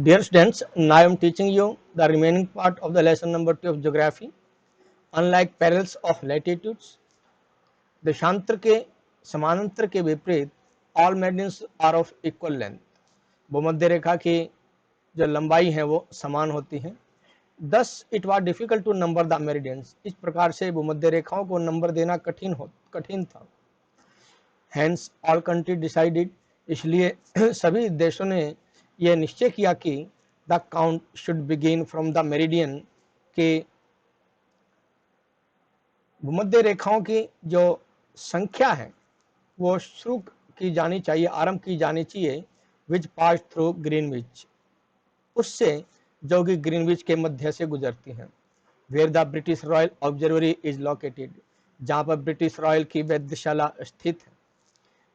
Dear students, now I am teaching you the remaining part of the lesson number 2 of geography. Unlike parallels of latitudes, देशांतर के समानांतर के विपरीत all meridians are of equal length. भूमध्य रेखा की जो लंबाई है वो समान होती है. Thus it was difficult to number the meridians. इस प्रकार से भूमध्य रेखाओं को नंबर देना कठिन था. Hence all countries decided, इसलिए सभी देशों ने यह निश्चय किया कि the count should begin from the meridian, के भूमध्य रेखाओं की जो संख्या है वो शुरू की जानी चाहिए, आरंभ की जानी चाहिए विच पास थ्रू ग्रीनविच, उससे जो कि ग्रीनविच के मध्य से गुजरती हैं. Where the British Royal Observatory is located, जहाँ पर ब्रिटिश रॉयल की वेधशाला स्थित है.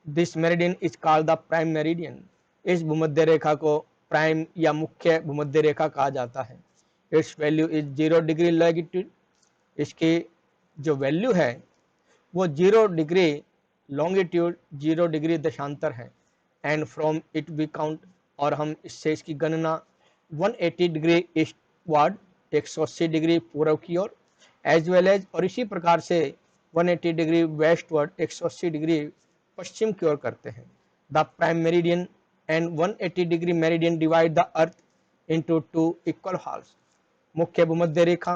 This meridian is called the prime meridian, इस भूमध्य रेखा को प्राइम या मुख्य भूमध्य रेखा कहा जाता है. It's value is 0 degree longitude, इसकी जो वैल्यू है वो 0 डिग्री लॉन्गिट्यूड 0 डिग्री देशांतर है. And from it we count, और हम इससे इसकी गणना 180 डिग्री ईस्ट वार्ड 180 डिग्री पूर्व की ओर, एज वेल एज, और इसी प्रकार से 180 डिग्री वेस्ट वर्ड 180 डिग्री पश्चिम की ओर करते हैं. The prime meridian and 180 degree meridian divide the earth into 2 equal halves, मुख्य भूमध्य रेखा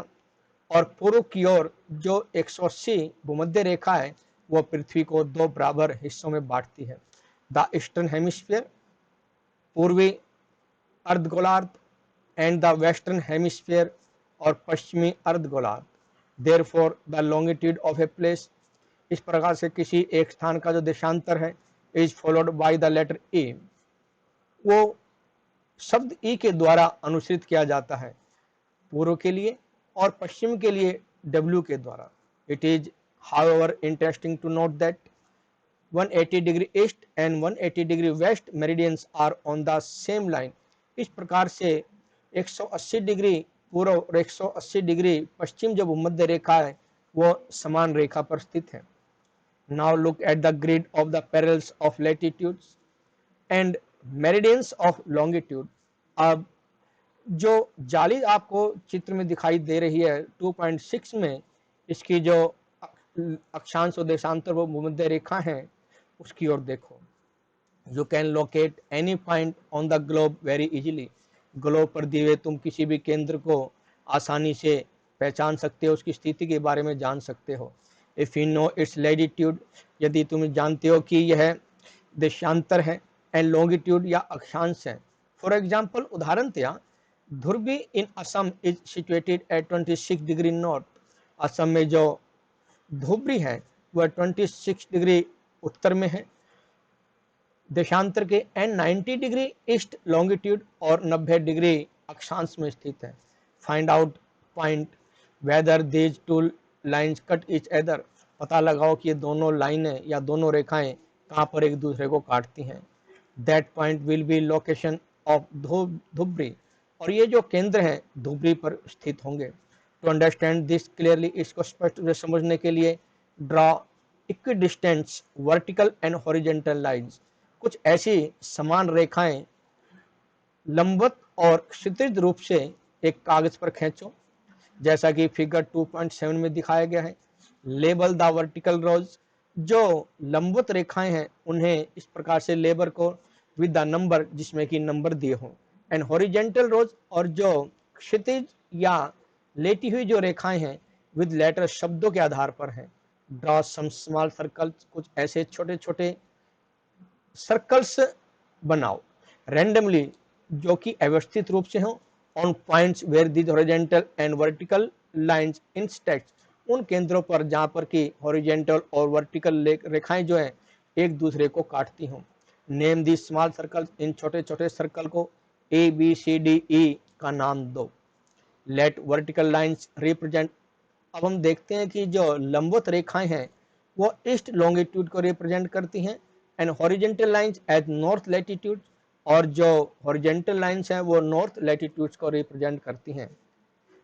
और पूर्व की ओर जो 180 भूमध्य रेखा है वो पृथ्वी को 2 बराबर हिस्सों में बांटती है. द ईस्टर्न हेमिस्फीयर, पूर्वी अर्धगोलार्ध, एंड द वेस्टर्न हेमिस्फीयर, और पश्चिमी अर्धगोलार्ध. Therefore the longitude of a place, इस प्रकार से किसी एक स्थान का जो देशांतर है is followed by the letter A, वो शब्द ई के द्वारा अनुसृत किया जाता है पूर्व के लिए और पश्चिम के लिए डब्ल्यू के द्वारा. It is however interesting to note that 180 degree east and 180 degree west meridians are on the same line. इस प्रकार से 180 डिग्री पूर्व और 180 डिग्री पश्चिम जो भूमध्य रेखा है वो समान रेखा पर स्थित है. Now look at the grid of the parallels of latitudes and meridians of longitude. अब जो जाली आपको चित्र में दिखाई दे रही है 2.6 में, इसकी जो अक्षांश और देशांतर वो भूमध्य रेखा है उसकी ओर देखो. You can locate any point on the globe very easily, globe पर दिए हुए तुम किसी भी केंद्र को आसानी से पहचान सकते हो, उसकी स्थिति के बारे में जान सकते हो. If you know it's latitude, यदि तुम जानते हो कि यह देशांतर है, एंड लॉन्गिट्यूड या अक्षांश है. फॉर एग्जाम्पल, उदाहरणतया Dhubri in Assam is situated at 26 degree north, Assam में जो धुबरी है वह 26 डिग्री उत्तर में है देशांतर के, एंड 90 डिग्री ईस्ट लॉन्गिट्यूड और 90 डिग्री अक्षांश में स्थित है. Find out point whether these two lines cut each other, पता लगाओ कि ये दोनों लाइनें या दोनों रेखाएं कहाँ पर एक दूसरे को काटती हैं. That point will be location of Dhubri, और ये जो केंद्र है धुबरी पर स्थित होंगे. टू अंडरस्टैंड दिस क्लियरली, इसको स्पष्ट रूप से समझने के लिए draw equidistant vertical and horizontal lines, कुछ ऐसी समान रेखाएं लंबवत और क्षैतिज रूप से एक कागज पर खींचो जैसा कि फिगर 2.7 में दिखाया गया है. लेबल द वर्टिकल रोज, जो लंबवत रेखाएं हैं उन्हें इस प्रकार से लेबर को विद द नंबर, जिसमें कि नंबर दिए हों. एंड हॉरिजॉन्टल रोज, और जो क्षैतिज या लेटी हुई जो रेखाएं हैं विद लेटर, शब्दों के आधार पर हैं. ड्रॉ सम स्मॉल सर्कल्स, कुछ ऐसे छोटे छोटे सर्कल्स बनाओ रैंडमली जो कि अव्यवस्थित रूप से हो, on points where the horizontal and vertical lines intersect, उन केंद्रों पर जहां पर कि हॉरिजॉन्टल और वर्टिकल रेखाएं जो है एक दूसरे को काटती हों. नेम दी स्मॉल सर्कल, इन छोटे छोटे सर्कल को A B C D E का नाम दो. लेट वर्टिकल लाइंस रिप्रेजेंट, अब हम देखते हैं कि जो लंबवत रेखाएं हैं वो ईस्ट लॉन्गिट्यूड को रिप्रेजेंट करती हैं, and horizontal lines eight north latitude, और जो हॉरिजॉन्टल लाइंस हैं वो नॉर्थ लैटिट्यूड्स को रिप्रेजेंट करती हैं.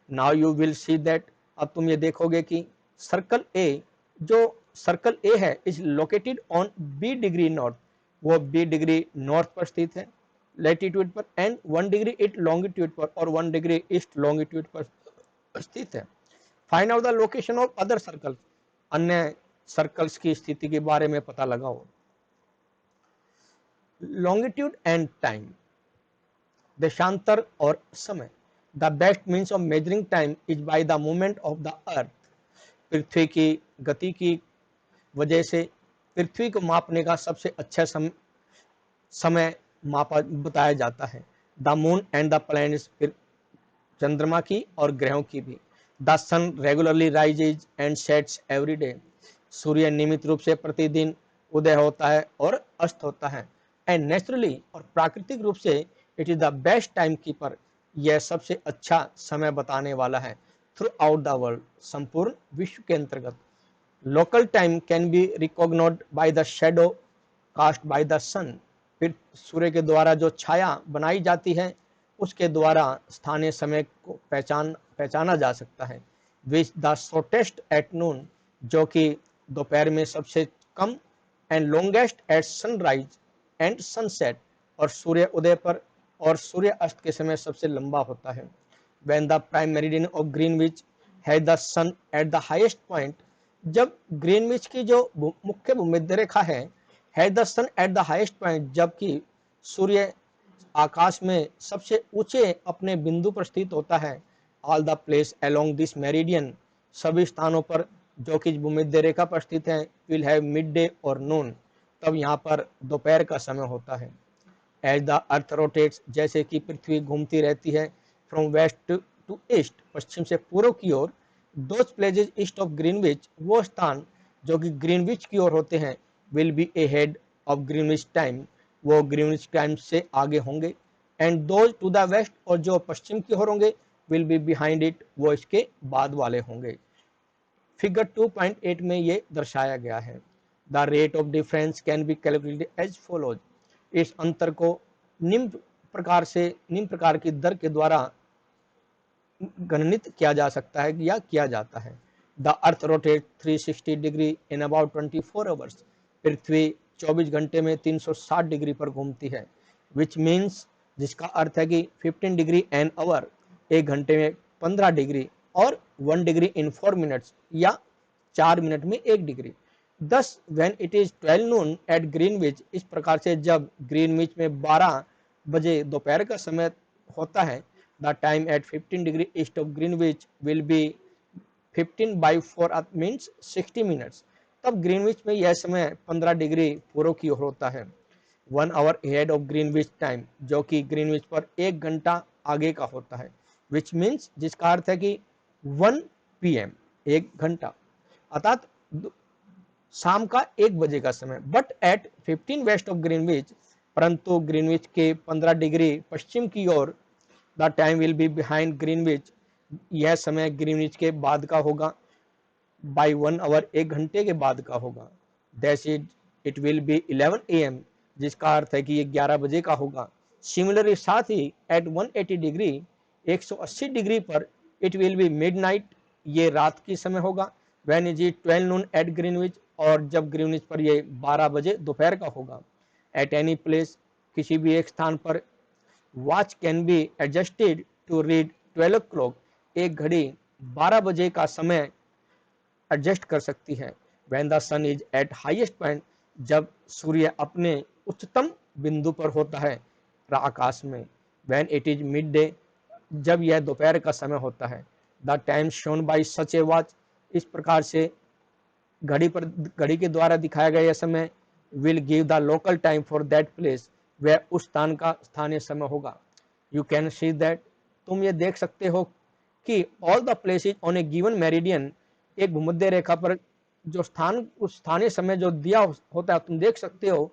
Now you will see that, अब तुम ये देखोगे कि सर्कल ए, जो सर्कल ए है is located on B degree north, वो बी डिग्री नॉर्थ पर स्थित है. लैटिट्यूड पर एंड 1 डिग्री इट लॉन्गिट्यूड पर और 1 डिग्री ईस्ट लॉन्गिट्यूड पर स्थित है। Find out the location of other circle, अन्य सर्कल्स की स्थिति के बारे में पता लगाओ। लॉन्गिट्यूड एंड टाइम, देशांतर और समय। The best means of measuring time is by the movement of the earth. पृथ्वी की गति की वजह से पृथ्वी को मापने का सबसे अच्छा समय मापा बताया जाता है। The moon and the planets, फिर चंद्रमा की और ग्रहों की भी। The sun regularly rises and sets every day, सूर्य नियमित रूप से प्रतिदिन उदय होता है और अस्त होता है। एंड नेचुरली, और प्राकृतिक रूप से, it is the best time keeper, यह सबसे अच्छा समय बताने वाला है थ्रू आउट द वर्ल्ड, संपूर्ण विश्व के अंतर्गत। Local time can be recognised by the shadow cast by the sun, फिर सूर्य के द्वारा जो छाया बनाई जाती है उसके द्वारा स्थानीय समय को पहचाना जा सकता है। Which the shortest at noon, जो कि दोपहर में सबसे कम, and longest at sunrise and sunset, और सूर्य उदय पर और सूर्य अस्त के समय सबसे लंबा होता है। When the prime meridian of Greenwich has the sun at the highest point, जब ग्रीनविच की जो मुख्य भूमध्य रेखा है the sun at the highest point, जबकि सूर्य आकाश में सबसे ऊंचे अपने बिंदु पर स्थित होता है। All the place along this meridian, सभी स्थानों पर जो कि भूमध्य रेखा पर स्थित है, विल हैव मिड डे और नून, तब यहाँ पर दोपहर का समय होता है। एज द अर्थ रोटेट्स, जैसे कि पृथ्वी घूमती रहती है, फ्रॉम वेस्ट टू ईस्ट, पश्चिम से पूर्व की ओर, those places east of Greenwich, वो स्थान जो कि ग्रीनविच की ओर होते हैं, will be ahead of Greenwich time, वो ग्रीनविच टाइम से आगे होंगे। And those to the west, और जो पश्चिम की ओर होंगे, विल बी बिहाइंड इट, वो इसके बाद वाले होंगे। फिगर 2.8 में ये दर्शाया गया है। The rate of difference can be calculated as follows, इस अंतर को निम्न प्रकार की दर के द्वारा गणित किया जा सकता है या किया जाता है। The earth rotate 360 degree in about 24 hours, पृथ्वी 24 घंटे में 360 डिग्री पर घूमती है। विच मीन्स, जिसका अर्थ है कि 15 डिग्री एन आवर, एक घंटे में 15 डिग्री, और 1 डिग्री इन 4 मिनट्स, या 4 मिनट में 1 degree. Thus when it is 12 noon at Greenwich, इस प्रकार से जब ग्रीनविच में 12 बजे दोपहर का समय होता है, the time at 15 degree east of Greenwich will be 15/4 means 60 minutes, तब ग्रीनविच में यह समय 15 डिग्री पूर्व की ओर होता है। 1 hour ahead of Greenwich time, जो कि ग्रीनविच पर 1 घंटा आगे का होता है। विच मीन्स, जिसका अर्थ है कि 1 PM, 1 घंटा, अर्थात शाम का 1 बजे का समय। But at 15 west of Greenwich, परंतु ग्रीनविच के 15 डिग्री पश्चिम की ओर, the time will be behind Greenwich, यह समय ग्रीनविच के बाद का होगा। बाई 1 आवर, 1 घंटे के बाद का होगा। That is it will B 11 AM, जिसका अर्थ है कि ये 11 बजे का होगा। सिमिलरली, साथ ही एट 180 डिग्री, 180 डिग्री पर, इट विल बी मिडनाइट, ये रात की समय होगा। When is it 12 noon at Greenwich, और जब ग्रीनविच पर ये 12 बजे दोपहर का होगा। एट एनी प्लेस, किसी भी एक स्थान पर, watch can be adjusted to read 12 o'clock, एक घड़ी 12 बजे का समय एडजस्ट कर सकती है। When the sun is at highest point, जब सूर्य अपने उच्चतम बिंदु पर होता है आकाश में। When it is mid day, जब यह दोपहर का समय होता है। The time shown by such A watch, इस प्रकार से घड़ी के द्वारा दिखाया गया यह समय, will give the local time for that place, वह उस स्थान का स्थानीय समय होगा। यू कैन सी दैट, तुम ये देख सकते हो कि all the places on A given meridian, एक भूमध्य रेखा पर जो स्थान, उस स्थानीय समय जो दिया होता है, तुम देख सकते हो,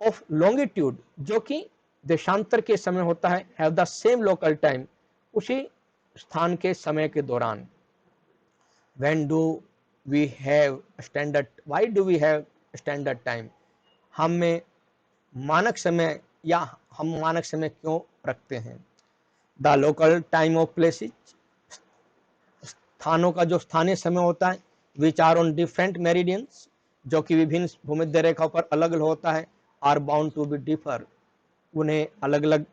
ऑफ लॉन्गिट्यूड, जो कि देशांतर के समय होता है, have the same local time, उसी स्थान के समय के दौरान। When do we have standard, why do we have standard time, हम में मानक समय, या हम मानक समय क्यों रखते हैं। The local time of places, स्थानों का जो स्थानीय समय होता है, which are on different meridians, जो कि विभिन्न भूमध्य रेखाओं पर अलग अलग होता है, are bound to be differ, उन्हें अलग-अलग